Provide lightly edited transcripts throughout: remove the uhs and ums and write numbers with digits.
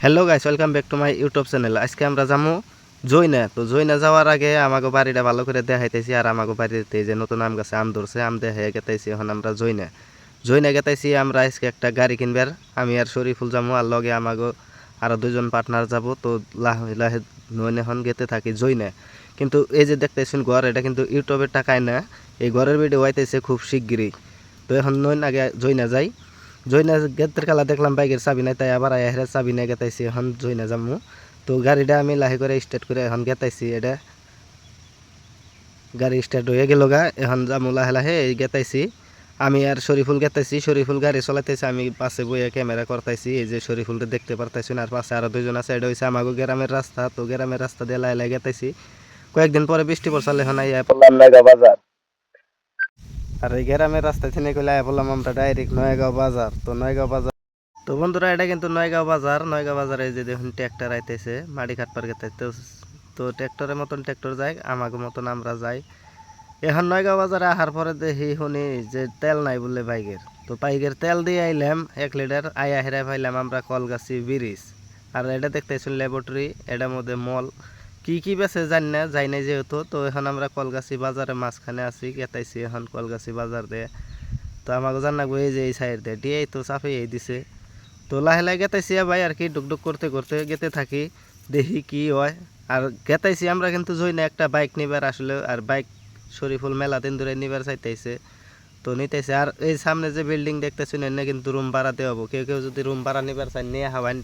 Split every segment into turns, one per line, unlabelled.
Hello guys, welcome back to my YouTube channel. আজকে আমরা যাবো জৈনা। তো জৈনা যাওয়ার আগে আমাকে বাড়িটা ভালো করে দেখাইতেছি। আর আমাকে বাড়িতে যে নতুন আম গাছে আম ধরছে, আম দেখে গেতাইছি। এখন আমরা জৈনা জৈনা গেতাইছি। আমরা আজকে একটা গাড়ি কিনবার, আমি আর শরীফুল যাবো, আর লগে আমাকে আরও দুজন পার্টনার যাব। তো লাহে লাহে নইন এখন গেতে থাকি জৈনা। কিন্তু এই যে দেখতেছেন ঘর, এটা কিন্তু ইউটিউবের টাকায় না, এই ঘরের ভিডিও আইতেছে খুব শিগগিরই। তো এখন নইন আগে জৈনা যাই। জৈনা গেতের কালা দেখলাম বাইকের চাবি নাই, তাই আবার আয়া চাবি নাই গেতাইছি। এখন জৈনা যামু। তো গাড়িটা আমি লাহে করে স্টার্ট করে এখন গেতাইছি। এটা গাড়ি স্টার্ট হয়ে গেল গা। এখন যামু লাহে লাহে গেতাইছি। আমি আর শরীফুল গেতাইছি। শরীফুল গাড়ি চলাইতেছে, আমি পাশে বইয়ে ক্যামেরা করতেছি। এই যে শরীফুলটা দেখতে পারতেছি না, আর পাশে আরও দুজন আছে। এটা হচ্ছে আমাকে গ্রামের রাস্তা। তো গ্রামের রাস্তা দিয়ে লাহে লাহে গেতাইছি। কয়েকদিন পরে বৃষ্টি পড়ছালে এখন আইয়া পড়লাম নয়গাঁও বাজার। আর এই গ্রামের রাস্তা থেকে কইলে আইয়া পড়লাম আমরা ডাইরেক্ট নয়গাঁও বাজার। তো নয়গাঁও বাজার, তো বন্ধুরা এটা কিন্তু নয়গাঁও বাজার। নয়গাঁও বাজারে যে দেখুন ট্র্যাক্টর আইতেছে মাটি কাটবার গেতে। তো ট্র্যাক্টরের মতন ট্র্যাক্টর যায়, আমাকে মতন আমরা যাই। এখন নয়গাঁও বাজারে আসার পরে দেখি শুনি যে তেল নাই বললে বাইকের। তো বাইকের তেল দিয়ে আইলাম 1 লিটার। আইয়া হেরাই পাইলাম আমরা কলগাছি ব্রিজ। আর এটা দেখতেছেন ল্যাবরেটরি, এটার মধ্যে মল কি কি বেছে জানি না, যাই নাই যেহেতু। তো এখন আমরা কলগাছি বাজারে মাঝখানে আছি, গেতাইছি এখন কলগাছি বাজার দিয়ে। তো আমাকে জানাবো এই যে এই সাইড দিয়ে দিয়ে তো চাপে এই দিছে। তো লাহে লাহে গেতাইছি ভাই, আর কি ডুকডুক করতে করতে গেতে থাকি, দেখি কি হয়। আর গেতাইছি আমরা কিন্তু জই না একটা বাইক নিবার আসলে, আর বাইক শরীফুল মেলা দিন ধরে নিবার চাইতেছে। তো নিতেছে। আর এই সামনে যে বিল্ডিং দেখতেছেন এনে কিন্তু রুম ভাড়া দেওয়া হবো। কেউ কেউ যদি রুম ভাড়া নিবার চাই নিয়ে হবেন।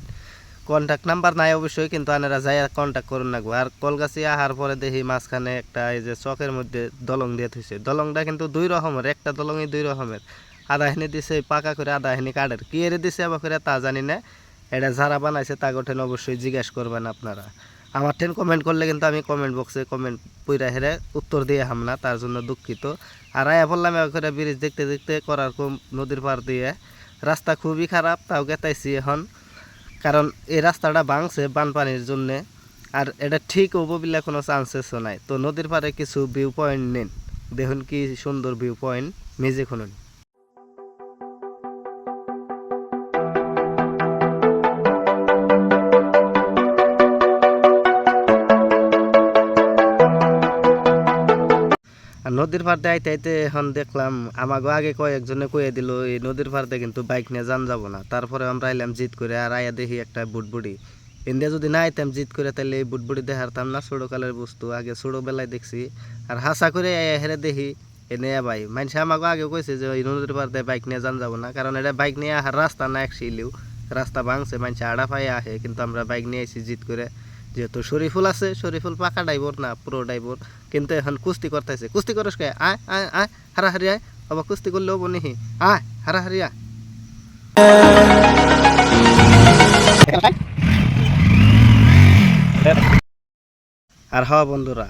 কন্ট্যাক্ট নাম্বার নাই অবশ্যই, কিন্তু আনারা যাই কন্ট্যাক্ট করুন লাগবো। আর কলগাছি আহার পরে দেখি মাঝখানে একটা এই যে চকের মধ্যে দলং দিয়ে থইছে। দলংটা কিন্তু 2 রকমের, একটা দলংই 2 রকমের। আদাহিনী দিছে পাকা করে, আদাহিনী কাঠের। কি এর দিছে আবার করে তা জানি না। এটা যারা বানাইছে তা গঠেন অবশ্যই জিজ্ঞেস করবেন আপনারা। আমার ঠেন কমেন্ট করলে কিন্তু আমি কমেন্ট বক্সে কমেন্ট পুইরা হেরে উত্তর দিয়ে হাম না, তার জন্য দুঃখিত। আর আয়া বললাম করে ব্রিজ দেখতে দেখতে করার কম নদীর পার দিয়ে। রাস্তা খুবই খারাপ, তাও গেতাইছি এখন। কারণ এই রাস্তাটা ভাঙছে বানপানির জন্যে। আর এটা ঠিক হবো বলে কোনো চান্সেসও নাই। তো নদীর পাড়ে কিছু ভিউ পয়েন্ট নেন, দেখুন কি সুন্দর ভিউ পয়েন্ট নিজে খুনুন। আর নদীর পাড়তে আইতে আইতে এখন দেখলাম আমাকে আগে কয়েকজনে কয়ে দিল এই নদীর পাড়তে কিন্তু বাইক নিয়ে যান যাব না। তারপরে আমরা আইলাম জিত করে, আর আয়া দেখি একটা বুটবুড়ি। ইন্ডিয়া যদি না আইতাম জিত করে, তাহলে এই বুটবুড়ি দেখারতাম না। ছোটোকালের বস্তু আগে ছোটোবেলায় দেখছি। আর হাসা করে আয়া হেরে দেখি এনে ভাই মানুষ আমাকে আগে কইছে যে ওই নদীর পাড়তে বাইক নিয়ে যান যাব না, কারণ এটা বাইক নিয়ে আসার রাস্তা না। একশিলিও রাস্তা ভাঙছে, মানুষ আড়া পায়ে আহে, কিন্তু আমরা বাইক নিয়ে আইছি জিত করে। যেহেতু শরীফুল আছে, শরীফুল পাকা ড্রাইভার না পুরো ড্রাইভার, কিন্তু এখন কুস্তি করতেছে। কুস্তি করস কে? আয় আয় আয় হারাহারি আয়। বাবা কুস্তি করলেও বনিহি আয় হারাহারি আয়। আর হওয়া বন্ধুরা,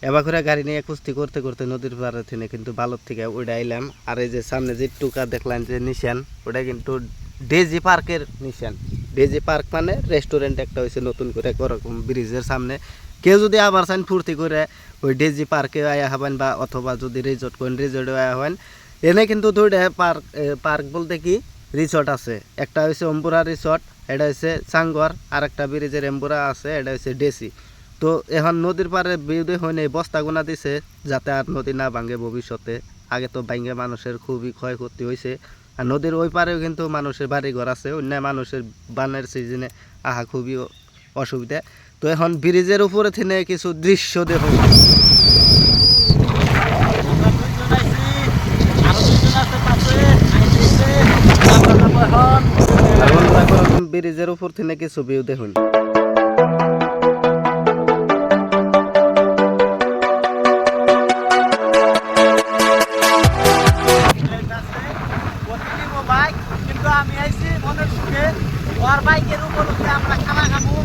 এবার করে গাড়ি নিয়ে কুস্তি করতে করতে নদীর পাড়ে থেকে কিন্তু বালুর থেকে উঠে আইলাম। আর এই যে সামনে যে টুকা দেখলাম যে নিশান, ওটা কিন্তু ডেজি পার্কের নিশান। ডেজি পার্ক মানে রেস্টুরেন্ট একটা হয়েছে নতুন করে ওরকম ব্রিজের সামনে। কেউ যদি আবার চান ফুর্তি করে ওই ডেজি পার্কে আয়া হবেন, বা অথবা যদি রিসোর্ট করেন রিসোর্টে আয়া হবেন। এনে কিন্তু দুইটা পার্ক, পার্ক বলতে কি রিসোর্ট আছে। একটা হচ্ছে অম্বুরা রিসোর্ট, এটা হচ্ছে সাঙ্গর। আর একটা ব্রিজের এম্বুরা আছে, এটা হচ্ছে ডেসি। তো এখন নদীর পাড়ে বিউদে হয়নি, বস্তা গোনা দিছে যাতে আর নদী না ভাঙে ভবিষ্যতে। আগে তো ভাঙে মানুষের খুবই ক্ষয়ক্ষতি হয়েছে। আর নদীর ওই পারেও কিন্তু মানুষের বাড়ি ঘর আছে, অন্য মানুষের বানের সিজনে আহা খুবই অসুবিধা। তো এখন ব্রিজের উপরে থেকে কিছু দৃশ্য দেখুন। ব্রিজের উপর থেকে কিছু ভিউ দেখুন। আমি আইছি মনের সুখে, ওর বাইকের উপলক্ষে আমরা খানা খাবো।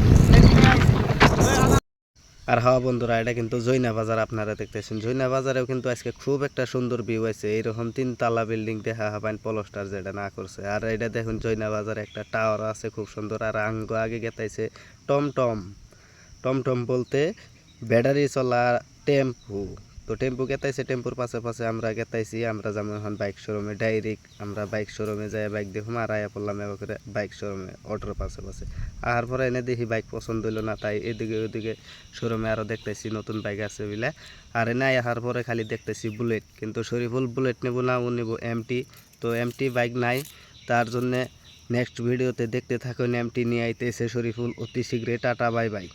আর হওয়া বন্ধুরা, এটা কিন্তু জৈনা বাজার আপনারা দেখতেছেন। জৈনা বাজারেও কিন্তু আজকে খুব একটা সুন্দর ভিউ আছে। এইরকম 3 তলা বিল্ডিং দেখা হবেন পলস্টার যেটা না করছে। আর এটা দেখুন জৈনা বাজারে একটা টাওয়ার আছে খুব সুন্দর। আর আগে গেতাইছে টমটম। টমটম বলতে ব্যাটারি চলা টেম্পু। তো টেম্পু গেতাইছে, টেম্পুর পাশে পাশে আমরা গেতাইছি। আমরা যেমন এখন বাইক শোরুমে ডাইরেক্ট আমরা বাইক শোরুমে যাই, বাইক দেখুম আর আয়া পড়লাম এবার করে বাইক শোরুমে অটোর পাশে পাশে। আর পরে এনে দেখি বাইক পছন্দ হইলো না, তাই এদিকে ওদিকে শোরুমে আরও দেখতেছি নতুন বাইক আছে বলে। আর এনে আসার পরে খালি দেখতেছি বুলেট, কিন্তু শরীফুল বুলেট নেব না, ও নেব এমটি। তো এমটি বাইক নাই, তার জন্যে নেক্সট ভিডিওতে দেখতে থাকুন। এমটি নিয়ে আইতেছে শরীফুল অতি শীঘ্রই। Tata, bye bye.